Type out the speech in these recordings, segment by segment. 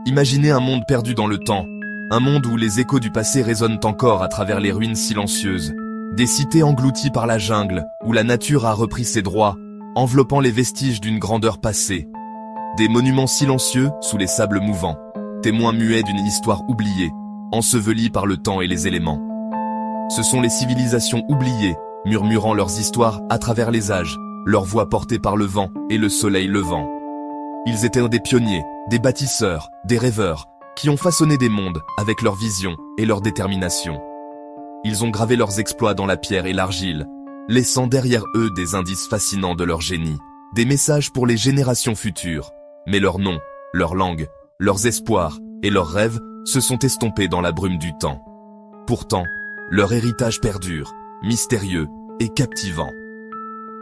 Imaginez un monde perdu dans le temps, un monde où les échos du passé résonnent encore à travers les ruines silencieuses, des cités englouties par la jungle, où la nature a repris ses droits, enveloppant les vestiges d'une grandeur passée. Des monuments silencieux sous les sables mouvants, témoins muets d'une histoire oubliée, ensevelie par le temps et les éléments. Ce sont les civilisations oubliées, murmurant leurs histoires à travers les âges, leurs voix portées par le vent et le soleil levant. Ils étaient des pionniers, des bâtisseurs, des rêveurs, qui ont façonné des mondes avec leur vision et leur détermination. Ils ont gravé leurs exploits dans la pierre et l'argile, laissant derrière eux des indices fascinants de leur génie, des messages pour les générations futures. Mais leurs noms, leurs langues, leurs espoirs et leurs rêves se sont estompés dans la brume du temps. Pourtant, leur héritage perdure, mystérieux et captivant.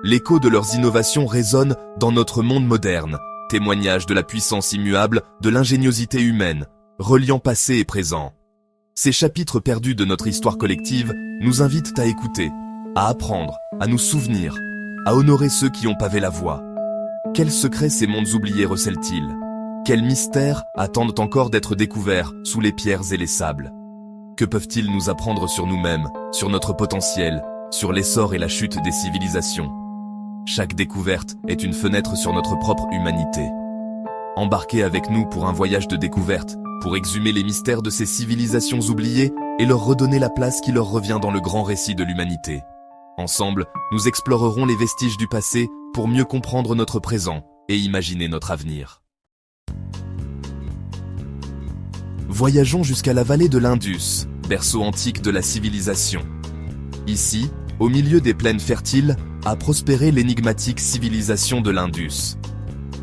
L'écho de leurs innovations résonne dans notre monde moderne, témoignage de la puissance immuable de l'ingéniosité humaine, reliant passé et présent. Ces chapitres perdus de notre histoire collective nous invitent à écouter, à apprendre, à nous souvenir, à honorer ceux qui ont pavé la voie. Quels secrets ces mondes oubliés recèlent-ils? Quels mystères attendent encore d'être découverts sous les pierres et les sables? Que peuvent-ils nous apprendre sur nous-mêmes, sur notre potentiel, sur l'essor et la chute des civilisations? Chaque découverte est une fenêtre sur notre propre humanité. Embarquez avec nous pour un voyage de découverte, pour exhumer les mystères de ces civilisations oubliées et leur redonner la place qui leur revient dans le grand récit de l'humanité. Ensemble, nous explorerons les vestiges du passé pour mieux comprendre notre présent et imaginer notre avenir. Voyageons jusqu'à la vallée de l'Indus, berceau antique de la civilisation. Ici, au milieu des plaines fertiles, a prospéré l'énigmatique civilisation de l'Indus.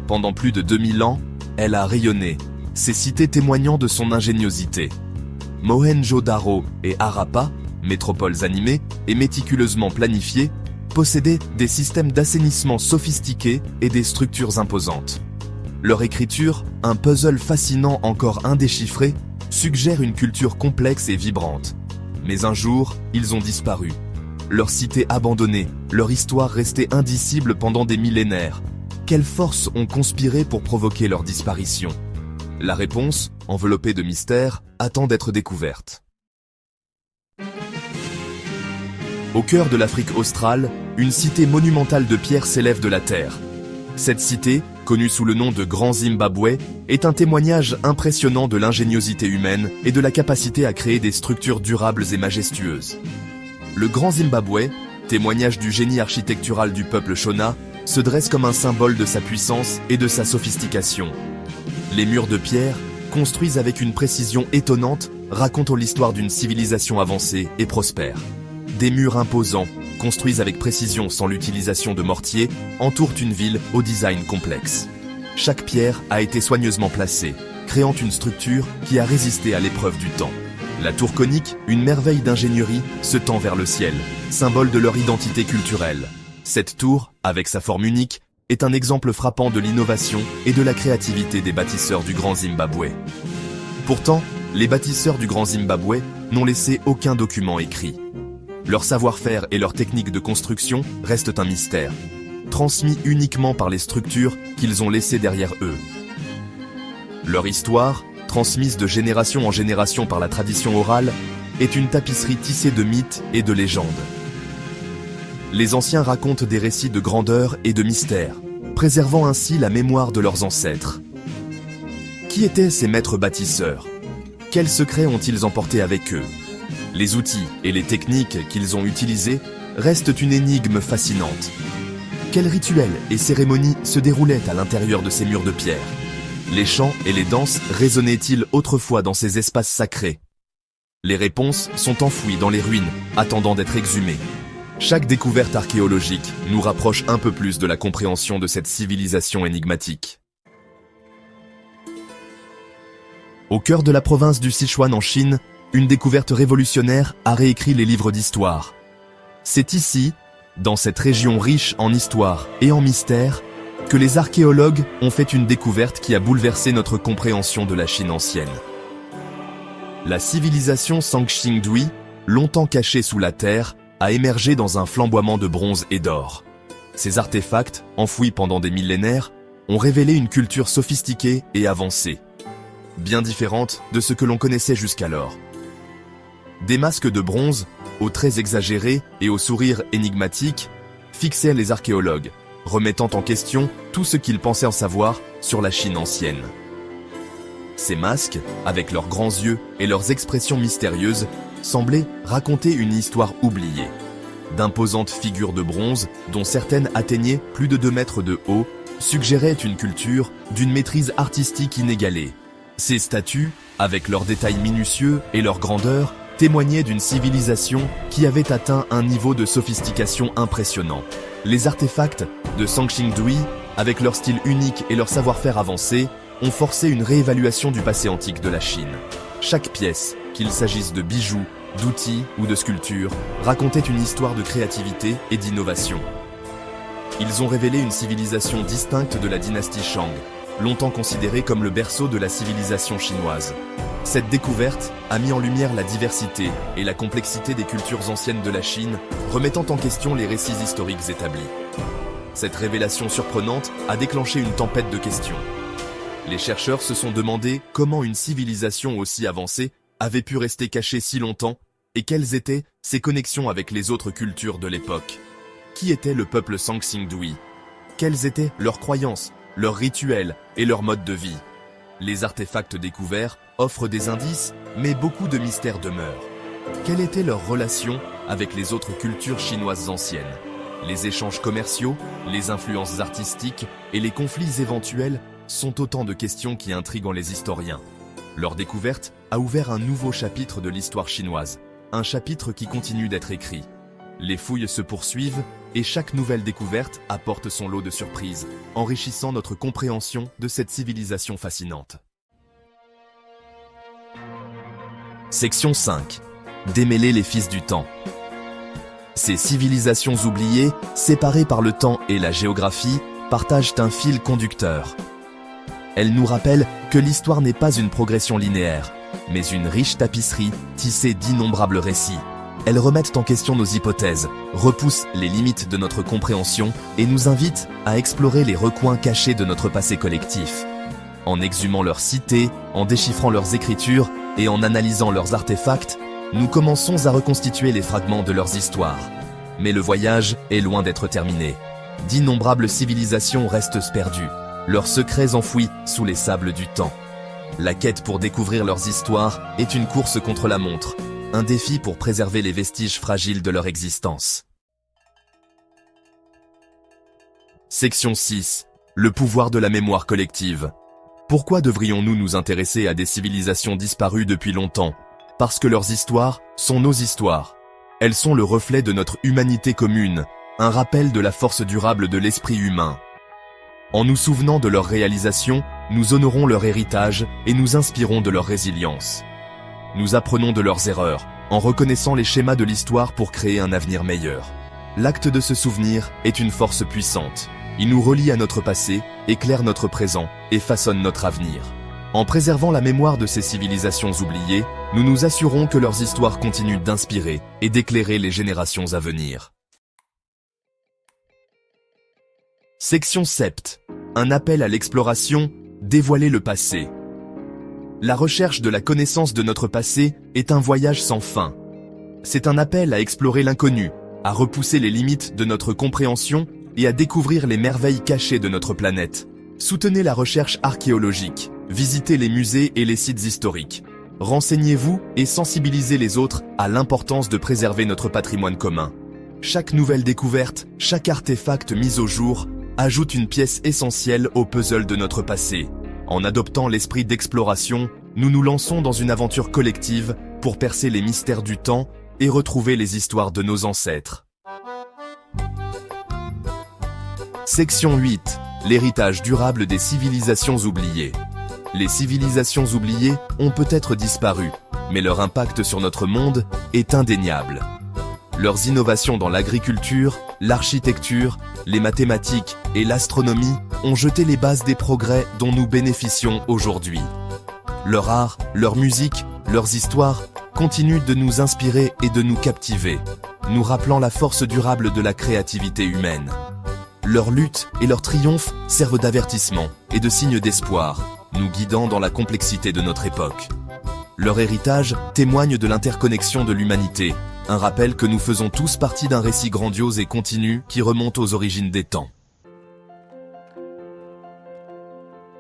Pendant plus de 2000 ans, elle a rayonné, ses cités témoignant de son ingéniosité. Mohenjo-Daro et Harappa, métropoles animées et méticuleusement planifiées, possédaient des systèmes d'assainissement sophistiqués et des structures imposantes. Leur écriture, un puzzle fascinant encore indéchiffré, suggère une culture complexe et vibrante. Mais un jour, ils ont disparu. Leur cité abandonnée, leur histoire restée indicible pendant des millénaires. Quelles forces ont conspiré pour provoquer leur disparition? La réponse, enveloppée de mystère, attend d'être découverte. Au cœur de l'Afrique australe, une cité monumentale de pierre s'élève de la terre. Cette cité, connue sous le nom de Grand Zimbabwe, est un témoignage impressionnant de l'ingéniosité humaine et de la capacité à créer des structures durables et majestueuses. Le Grand Zimbabwe, témoignage du génie architectural du peuple Shona, se dresse comme un symbole de sa puissance et de sa sophistication. Les murs de pierre, construits avec une précision étonnante, racontent l'histoire d'une civilisation avancée et prospère. Des murs imposants, construits avec précision sans l'utilisation de mortier, entourent une ville au design complexe. Chaque pierre a été soigneusement placée, créant une structure qui a résisté à l'épreuve du temps. La tour conique, une merveille d'ingénierie, se tend vers le ciel, symbole de leur identité culturelle. Cette tour, avec sa forme unique, est un exemple frappant de l'innovation et de la créativité des bâtisseurs du Grand Zimbabwe. Pourtant, les bâtisseurs du Grand Zimbabwe n'ont laissé aucun document écrit. Leur savoir-faire et leur technique de construction restent un mystère, transmis uniquement par les structures qu'ils ont laissées derrière eux. Leur histoire, transmise de génération en génération par la tradition orale, est une tapisserie tissée de mythes et de légendes. Les anciens racontent des récits de grandeur et de mystère, préservant ainsi la mémoire de leurs ancêtres. Qui étaient ces maîtres bâtisseurs? Quels secrets ont-ils emportés avec eux? Les outils et les techniques qu'ils ont utilisés restent une énigme fascinante. Quels rituels et cérémonies se déroulaient à l'intérieur de ces murs de pierre? Les chants et les danses résonnaient-ils autrefois dans ces espaces sacrés? Les réponses sont enfouies dans les ruines, attendant d'être exhumées. Chaque découverte archéologique nous rapproche un peu plus de la compréhension de cette civilisation énigmatique. Au cœur de la province du Sichuan en Chine, une découverte révolutionnaire a réécrit les livres d'histoire. C'est ici, dans cette région riche en histoire et en mystère, que les archéologues ont fait une découverte qui a bouleversé notre compréhension de la Chine ancienne. La civilisation Sangxingdui, longtemps cachée sous la terre, a émergé dans un flamboiement de bronze et d'or. Ces artefacts, enfouis pendant des millénaires, ont révélé une culture sophistiquée et avancée. bien différente de ce que l'on connaissait jusqu'alors. Des masques de bronze, aux traits exagérés et aux sourires énigmatiques, fixaient les archéologues, remettant en question tout ce qu'ils pensaient en savoir sur la Chine ancienne. Ces masques, avec leurs grands yeux et leurs expressions mystérieuses, semblaient raconter une histoire oubliée. D'imposantes figures de bronze, dont certaines atteignaient plus de 2 mètres de haut, suggéraient une culture d'une maîtrise artistique inégalée. Ces statues, avec leurs détails minutieux et leur grandeur, témoignaient d'une civilisation qui avait atteint un niveau de sophistication impressionnant. Les artefacts de Sangxingdui, avec leur style unique et leur savoir-faire avancé, ont forcé une réévaluation du passé antique de la Chine. Chaque pièce, qu'il s'agisse de bijoux, d'outils ou de sculptures, racontait une histoire de créativité et d'innovation. Ils ont révélé une civilisation distincte de la dynastie Shang, longtemps considérée comme le berceau de la civilisation chinoise. Cette découverte a mis en lumière la diversité et la complexité des cultures anciennes de la Chine, remettant en question les récits historiques établis. Cette révélation surprenante a déclenché une tempête de questions. Les chercheurs se sont demandé comment une civilisation aussi avancée avait pu rester cachée si longtemps et quelles étaient ses connexions avec les autres cultures de l'époque. Qui était le peuple Sangxingdui? Quelles étaient leurs croyances, leurs rituels et leur mode de vie? Les artefacts découverts offrent des indices, mais beaucoup de mystères demeurent. Quelle était leur relation avec les autres cultures chinoises anciennes? Les échanges commerciaux, les influences artistiques et les conflits éventuels sont autant de questions qui intriguent les historiens. Leur découverte a ouvert un nouveau chapitre de l'histoire chinoise, un chapitre qui continue d'être écrit. Les fouilles se poursuivent et chaque nouvelle découverte apporte son lot de surprises, enrichissant notre compréhension de cette civilisation fascinante. Section 5. Démêler les fils du temps. Ces civilisations oubliées, séparées par le temps et la géographie, partagent un fil conducteur. Elles nous rappellent que l'histoire n'est pas une progression linéaire, mais une riche tapisserie tissée d'innombrables récits. Elles remettent en question nos hypothèses, repoussent les limites de notre compréhension et nous invitent à explorer les recoins cachés de notre passé collectif. En exhumant leurs cités, en déchiffrant leurs écritures et en analysant leurs artefacts, nous commençons à reconstituer les fragments de leurs histoires. Mais le voyage est loin d'être terminé. D'innombrables civilisations restent perdues, leurs secrets enfouis sous les sables du temps. La quête pour découvrir leurs histoires est une course contre la montre, un défi pour préserver les vestiges fragiles de leur existence. Section 6. Le pouvoir de la mémoire collective. Pourquoi devrions-nous nous intéresser à des civilisations disparues depuis longtemps? Parce que leurs histoires sont nos histoires. Elles sont le reflet de notre humanité commune, un rappel de la force durable de l'esprit humain. En nous souvenant de leurs réalisations, nous honorons leur héritage et nous inspirons de leur résilience. Nous apprenons de leurs erreurs, en reconnaissant les schémas de l'histoire pour créer un avenir meilleur. L'acte de se souvenir est une force puissante. Il nous relie à notre passé, éclaire notre présent et façonne notre avenir. En préservant la mémoire de ces civilisations oubliées, nous nous assurons que leurs histoires continuent d'inspirer et d'éclairer les générations à venir. Section 7. Un appel à l'exploration, dévoiler le passé. La recherche de la connaissance de notre passé est un voyage sans fin. C'est un appel à explorer l'inconnu, à repousser les limites de notre compréhension et à découvrir les merveilles cachées de notre planète. Soutenez la recherche archéologique, visitez les musées et les sites historiques. Renseignez-vous et sensibilisez les autres à l'importance de préserver notre patrimoine commun. Chaque nouvelle découverte, chaque artefact mis au jour, ajoute une pièce essentielle au puzzle de notre passé. En adoptant l'esprit d'exploration, nous nous lançons dans une aventure collective pour percer les mystères du temps et retrouver les histoires de nos ancêtres. Section 8. L'héritage durable des civilisations oubliées. Les civilisations oubliées ont peut-être disparu, mais leur impact sur notre monde est indéniable. Leurs innovations dans l'agriculture, l'architecture, les mathématiques et l'astronomie ont jeté les bases des progrès dont nous bénéficions aujourd'hui. Leur art, leur musique, leurs histoires continuent de nous inspirer et de nous captiver, nous rappelant la force durable de la créativité humaine. Leurs luttes et leurs triomphes servent d'avertissement et de signe d'espoir, nous guidant dans la complexité de notre époque. Leur héritage témoigne de l'interconnexion de l'humanité, un rappel que nous faisons tous partie d'un récit grandiose et continu qui remonte aux origines des temps.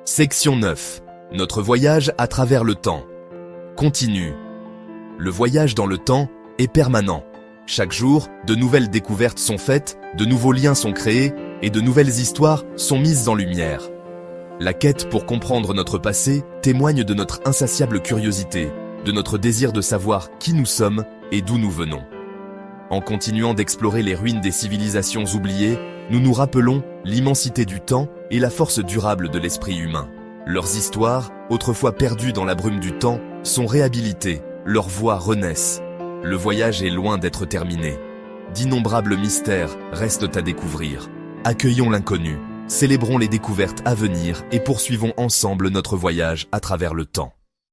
Section 9. Notre voyage à travers le temps. Continue. Le voyage dans le temps est permanent. Chaque jour, de nouvelles découvertes sont faites, de nouveaux liens sont créés et de nouvelles histoires sont mises en lumière. La quête pour comprendre notre passé témoigne de notre insatiable curiosité, de notre désir de savoir qui nous sommes et d'où nous venons. En continuant d'explorer les ruines des civilisations oubliées, nous nous rappelons l'immensité du temps et la force durable de l'esprit humain. Leurs histoires, autrefois perdues dans la brume du temps, sont réhabilitées, leurs voix renaissent. Le voyage est loin d'être terminé. D'innombrables mystères restent à découvrir. Accueillons l'inconnu, célébrons les découvertes à venir et poursuivons ensemble notre voyage à travers le temps.